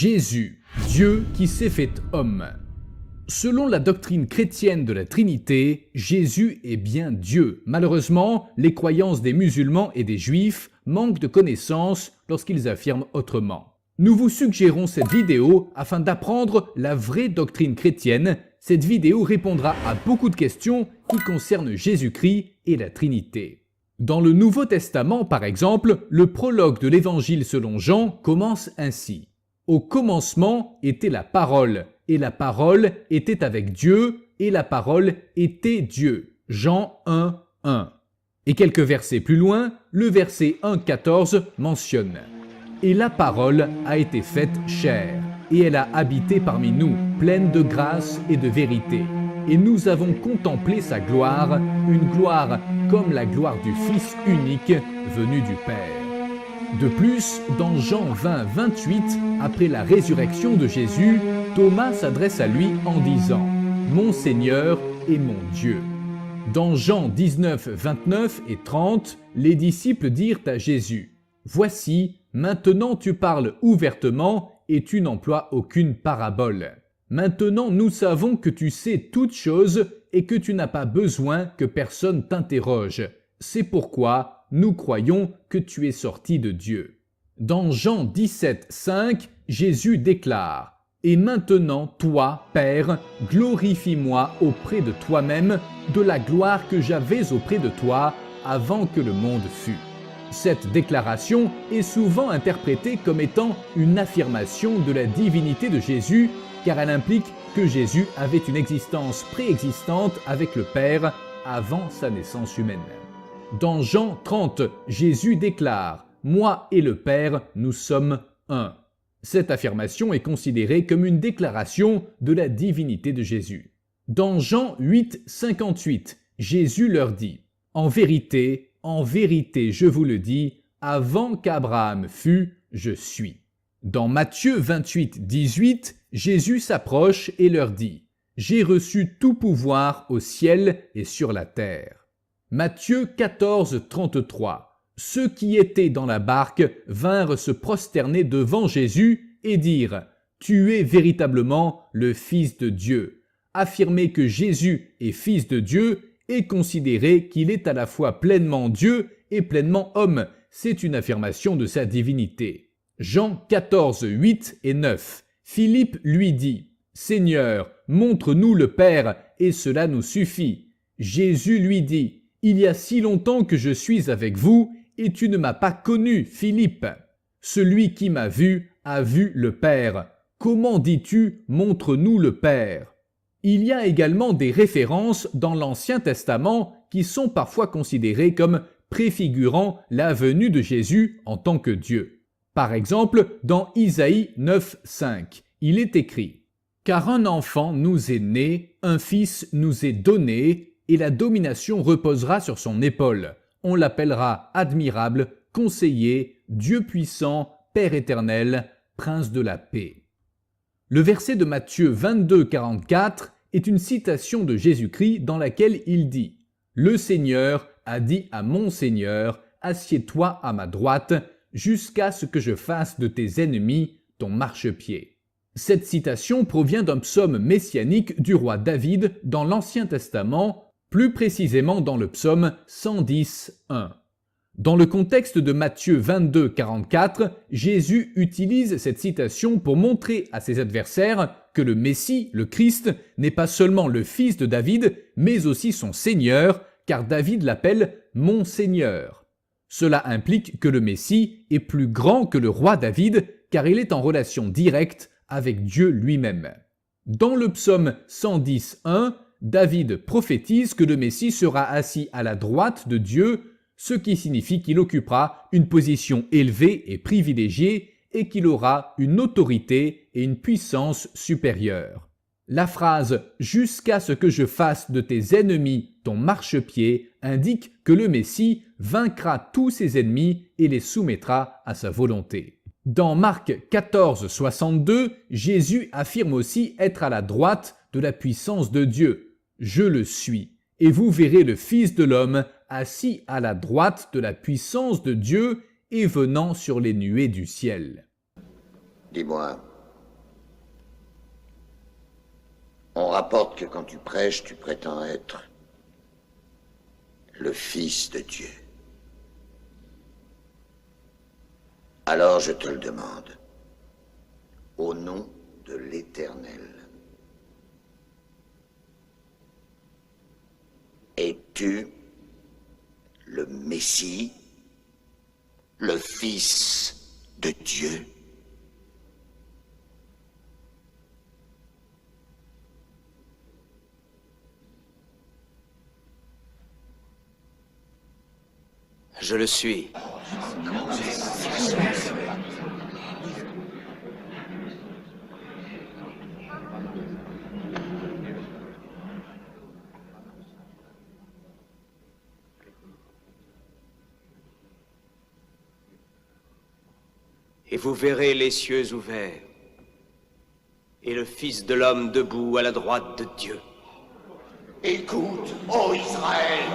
Jésus, Dieu qui s'est fait homme. Selon la doctrine chrétienne de la Trinité, Jésus est bien Dieu. Malheureusement, les croyances des musulmans et des juifs manquent de connaissances lorsqu'ils affirment autrement. Nous vous suggérons cette vidéo afin d'apprendre la vraie doctrine chrétienne. Cette vidéo répondra à beaucoup de questions qui concernent Jésus-Christ et la Trinité. Dans le Nouveau Testament, par exemple, le prologue de l'Évangile selon Jean commence ainsi. Au commencement était la parole, et la parole était avec Dieu, et la parole était Dieu. Jean 1, 1. Et quelques versets plus loin, le verset 1,14 mentionne « Et la parole a été faite chair, et elle a habité parmi nous, pleine de grâce et de vérité. Et nous avons contemplé sa gloire, une gloire comme la gloire du Fils unique venu du Père. » De plus, dans Jean 20, 28, après la résurrection de Jésus, Thomas s'adresse à lui en disant « Mon Seigneur et mon Dieu ». Dans Jean 19, 29 et 30, les disciples dirent à Jésus « Voici, maintenant tu parles ouvertement et tu n'emploies aucune parabole. Maintenant nous savons que tu sais toutes choses et que tu n'as pas besoin que personne t'interroge. C'est pourquoi nous croyons que tu es sorti de Dieu. » Dans Jean 17, 5, Jésus déclare « Et maintenant, toi, Père, glorifie-moi auprès de toi-même de la gloire que j'avais auprès de toi avant que le monde fût. » Cette déclaration est souvent interprétée comme étant une affirmation de la divinité de Jésus, car elle implique que Jésus avait une existence préexistante avec le Père avant sa naissance humaine. Dans Jean 30, Jésus déclare « Moi et le Père, nous sommes un ». Cette affirmation est considérée comme une déclaration de la divinité de Jésus. Dans Jean 8, 58, Jésus leur dit « en vérité, je vous le dis, avant qu'Abraham fût, je suis. » Dans Matthieu 28, 18, Jésus s'approche et leur dit « J'ai reçu tout pouvoir au ciel et sur la terre. » Matthieu 14, 33. Ceux qui étaient dans la barque vinrent se prosterner devant Jésus et dirent « Tu es véritablement le Fils de Dieu. » Affirmer que Jésus est Fils de Dieu et considérer qu'il est à la fois pleinement Dieu et pleinement homme, c'est une affirmation de sa divinité. Jean 14, 8 et 9. Philippe lui dit « Seigneur, montre-nous le Père, et cela nous suffit. » Jésus lui dit « Il y a si longtemps que je suis avec vous, et tu ne m'as pas connu, Philippe. Celui qui m'a vu a vu le Père. Comment dis-tu « Montre-nous le Père » ? Il y a également des références dans l'Ancien Testament qui sont parfois considérées comme préfigurant la venue de Jésus en tant que Dieu. Par exemple, dans Isaïe 9, 5, il est écrit « Car un enfant nous est né, un fils nous est donné, et la domination reposera sur son épaule. On l'appellera admirable, conseiller, Dieu puissant, Père éternel, Prince de la paix. » Le verset de Matthieu 22, 44 est une citation de Jésus-Christ dans laquelle il dit « Le Seigneur a dit à mon Seigneur, assieds-toi à ma droite, jusqu'à ce que je fasse de tes ennemis ton marchepied. » Cette citation provient d'un psaume messianique du roi David dans l'Ancien Testament, plus précisément dans le psaume 110, 1. Dans le contexte de Matthieu 22, 44, Jésus utilise cette citation pour montrer à ses adversaires que le Messie, le Christ, n'est pas seulement le fils de David, mais aussi son Seigneur, car David l'appelle « mon Seigneur ». Cela implique que le Messie est plus grand que le roi David, car il est en relation directe avec Dieu lui-même. Dans le psaume 110, 1, David prophétise que le Messie sera assis à la droite de Dieu, ce qui signifie qu'il occupera une position élevée et privilégiée et qu'il aura une autorité et une puissance supérieure. La phrase « jusqu'à ce que je fasse de tes ennemis ton marchepied » indique que le Messie vaincra tous ses ennemis et les soumettra à sa volonté. Dans Marc 14, 62, Jésus affirme aussi être à la droite de la puissance de Dieu. « Je le suis, et vous verrez le Fils de l'homme assis à la droite de la puissance de Dieu et venant sur les nuées du ciel. » Dis-moi, On rapporte que quand tu prêches, tu prétends être le Fils de Dieu. Alors je te le demande, au nom de l'Éternel, es-tu le Messie, le Fils de Dieu? Je le suis. Et vous verrez les cieux ouverts, et le Fils de l'homme debout à la droite de Dieu. Écoute, ô Israël,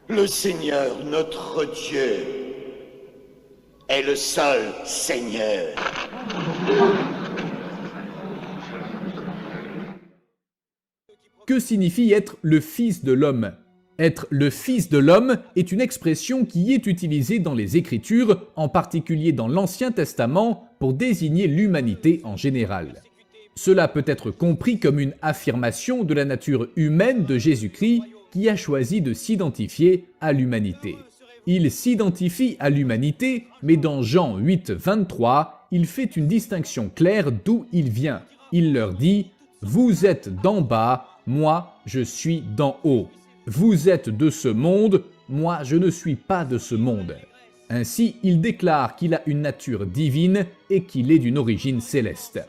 le Seigneur, notre Dieu, est le seul Seigneur. Que signifie être le Fils de l'homme? Être le Fils de l'homme est une expression qui est utilisée dans les Écritures, en particulier dans l'Ancien Testament, pour désigner l'humanité en général. Cela peut être compris comme une affirmation de la nature humaine de Jésus-Christ qui a choisi de s'identifier à l'humanité. Il s'identifie à l'humanité, mais dans Jean 8, 23, il fait une distinction claire d'où il vient. Il leur dit « Vous êtes d'en bas, moi je suis d'en haut. Vous êtes de ce monde, moi je ne suis pas de ce monde. » Ainsi, il déclare qu'il a une nature divine et qu'il est d'une origine céleste.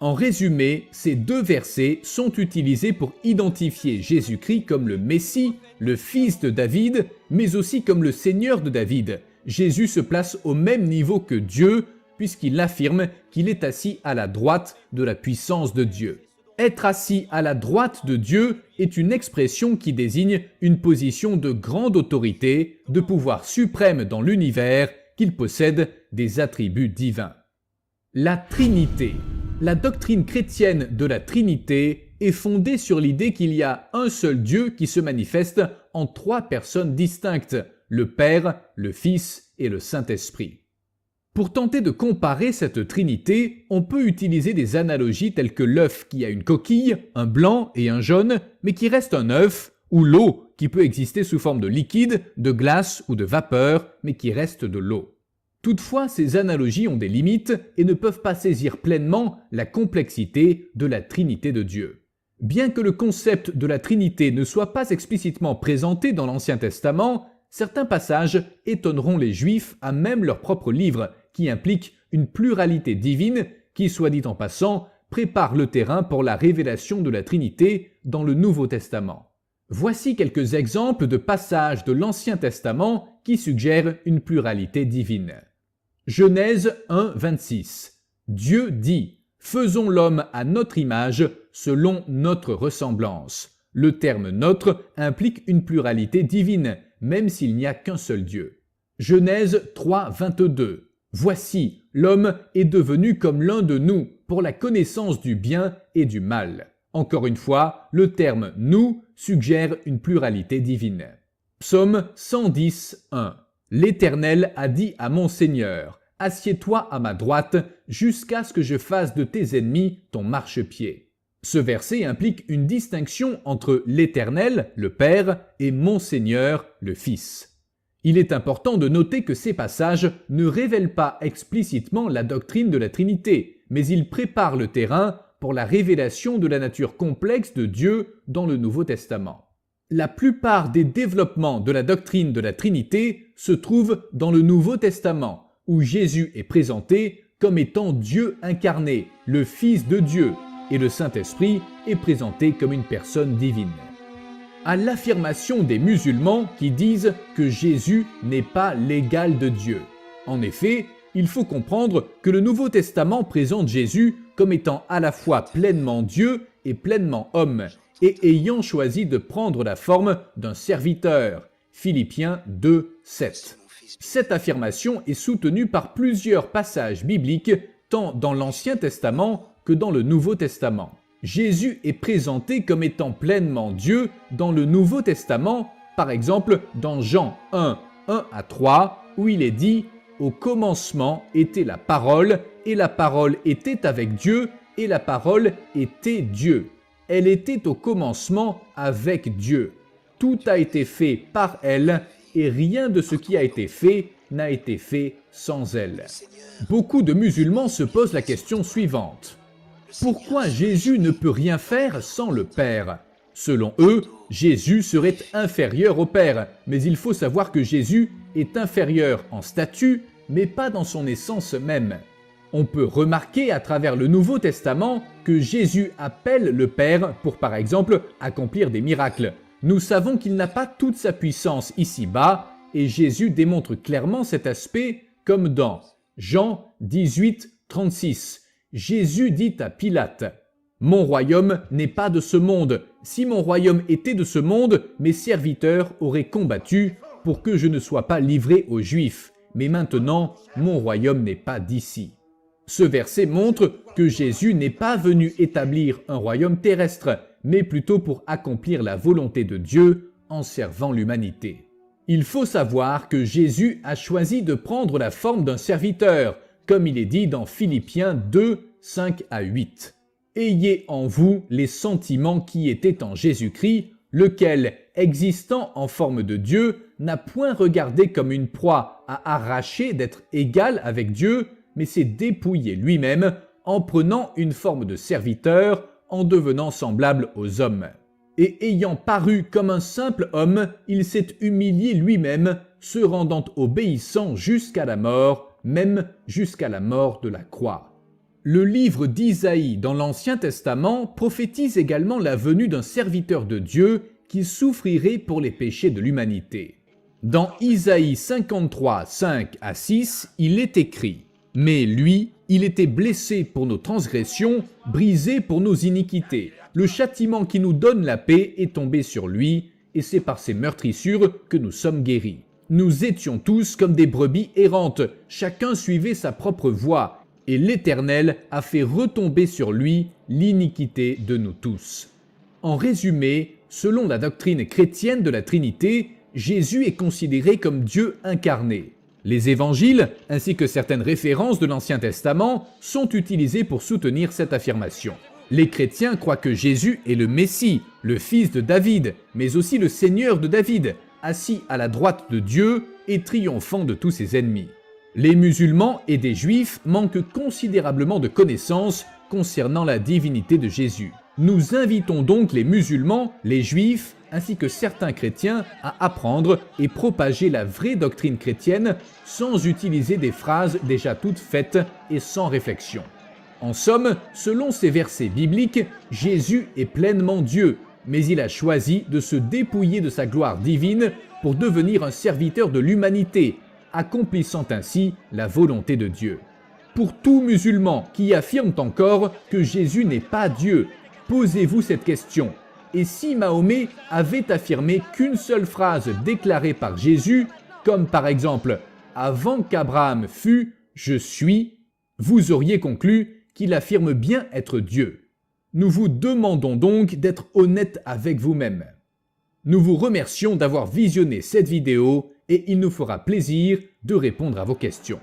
En résumé, ces deux versets sont utilisés pour identifier Jésus-Christ comme le Messie, le fils de David, mais aussi comme le Seigneur de David. Jésus se place au même niveau que Dieu, puisqu'il affirme qu'il est assis à la droite de la puissance de Dieu. Être assis à la droite de Dieu est une expression qui désigne une position de grande autorité, de pouvoir suprême dans l'univers, qu'il possède des attributs divins. La Trinité. La doctrine chrétienne de la Trinité est fondée sur l'idée qu'il y a un seul Dieu qui se manifeste en trois personnes distinctes, le Père, le Fils et le Saint-Esprit. Pour tenter de comparer cette Trinité, on peut utiliser des analogies telles que l'œuf qui a une coquille, un blanc et un jaune, mais qui reste un œuf, ou l'eau qui peut exister sous forme de liquide, de glace ou de vapeur, mais qui reste de l'eau. Toutefois, ces analogies ont des limites et ne peuvent pas saisir pleinement la complexité de la Trinité de Dieu. Bien que le concept de la Trinité ne soit pas explicitement présenté dans l'Ancien Testament, certains passages étonneront les Juifs à même leur propre livre, qui implique une pluralité divine qui, soit dit en passant, prépare le terrain pour la révélation de la Trinité dans le Nouveau Testament. Voici quelques exemples de passages de l'Ancien Testament qui suggèrent une pluralité divine. Genèse 1, 26. Dieu dit « Faisons l'homme à notre image, selon notre ressemblance ». Le terme « notre » implique une pluralité divine, même s'il n'y a qu'un seul Dieu. Genèse 3, 22. Voici, l'homme est devenu comme l'un de nous, pour la connaissance du bien et du mal. Encore une fois, le terme « nous » suggère une pluralité divine. Psaume 110, 1. L'Éternel a dit à mon Seigneur, « Assieds-toi à ma droite, jusqu'à ce que je fasse de tes ennemis ton marchepied. » Ce verset implique une distinction entre l'Éternel, le Père, et mon Seigneur, le Fils. Il est important de noter que ces passages ne révèlent pas explicitement la doctrine de la Trinité, mais ils préparent le terrain pour la révélation de la nature complexe de Dieu dans le Nouveau Testament. La plupart des développements de la doctrine de la Trinité se trouvent dans le Nouveau Testament, où Jésus est présenté comme étant Dieu incarné, le Fils de Dieu, et le Saint-Esprit est présenté comme une personne divine. À l'affirmation des musulmans qui disent que Jésus n'est pas l'égal de Dieu. En effet, il faut comprendre que le Nouveau Testament présente Jésus comme étant à la fois pleinement Dieu et pleinement homme, et ayant choisi de prendre la forme d'un serviteur. Philippiens 2, 7. Cette affirmation est soutenue par plusieurs passages bibliques, tant dans l'Ancien Testament que dans le Nouveau Testament. Jésus est présenté comme étant pleinement Dieu dans le Nouveau Testament, par exemple dans Jean 1, 1 à 3, où il est dit « Au commencement était la parole, et la parole était avec Dieu, et la parole était Dieu. Elle était au commencement avec Dieu. Tout a été fait par elle, et rien de ce qui a été fait n'a été fait sans elle. » Beaucoup de musulmans se posent la question suivante. Pourquoi Jésus ne peut rien faire sans le Père? Selon eux, Jésus serait inférieur au Père, mais il faut savoir que Jésus est inférieur en statut, mais pas dans son essence même. On peut remarquer à travers le Nouveau Testament que Jésus appelle le Père pour par exemple accomplir des miracles. Nous savons qu'il n'a pas toute sa puissance ici-bas, et Jésus démontre clairement cet aspect comme dans Jean 18, 36. Jésus dit à Pilate « Mon royaume n'est pas de ce monde. Si mon royaume était de ce monde, mes serviteurs auraient combattu pour que je ne sois pas livré aux Juifs. Mais maintenant, mon royaume n'est pas d'ici. » Ce verset montre que Jésus n'est pas venu établir un royaume terrestre, mais plutôt pour accomplir la volonté de Dieu en servant l'humanité. Il faut savoir que Jésus a choisi de prendre la forme d'un serviteur, comme il est dit dans Philippiens 2, 5 à 8. « Ayez en vous les sentiments qui étaient en Jésus-Christ, lequel, existant en forme de Dieu, n'a point regardé comme une proie à arracher d'être égal avec Dieu, mais s'est dépouillé lui-même en prenant une forme de serviteur, en devenant semblable aux hommes. Et ayant paru comme un simple homme, il s'est humilié lui-même, se rendant obéissant jusqu'à la mort, même jusqu'à la mort de la croix. » Le livre d'Isaïe dans l'Ancien Testament prophétise également la venue d'un serviteur de Dieu qui souffrirait pour les péchés de l'humanité. Dans Isaïe 53, 5 à 6, il est écrit « Mais lui, il était blessé pour nos transgressions, brisé pour nos iniquités. Le châtiment qui nous donne la paix est tombé sur lui, et c'est par ses meurtrissures que nous sommes guéris. Nous étions tous comme des brebis errantes, chacun suivait sa propre voie, et l'Éternel a fait retomber sur lui l'iniquité de nous tous. » En résumé, selon la doctrine chrétienne de la Trinité, Jésus est considéré comme Dieu incarné. Les évangiles, ainsi que certaines références de l'Ancien Testament, sont utilisés pour soutenir cette affirmation. Les chrétiens croient que Jésus est le Messie, le fils de David, mais aussi le Seigneur de David, assis à la droite de Dieu et triomphant de tous ses ennemis. Les musulmans et des juifs manquent considérablement de connaissances concernant la divinité de Jésus. Nous invitons donc les musulmans, les juifs, ainsi que certains chrétiens à apprendre et propager la vraie doctrine chrétienne sans utiliser des phrases déjà toutes faites et sans réflexion. En somme, selon ces versets bibliques, Jésus est pleinement Dieu, mais il a choisi de se dépouiller de sa gloire divine pour devenir un serviteur de l'humanité, accomplissant ainsi la volonté de Dieu. Pour tout musulman qui affirme encore que Jésus n'est pas Dieu, posez-vous cette question. Et si Mahomet avait affirmé qu'une seule phrase déclarée par Jésus, comme par exemple « Avant qu'Abraham fût, je suis », vous auriez conclu qu'il affirme bien être Dieu. Nous vous demandons donc d'être honnête avec vous-même. Nous vous remercions d'avoir visionné cette vidéo et il nous fera plaisir de répondre à vos questions.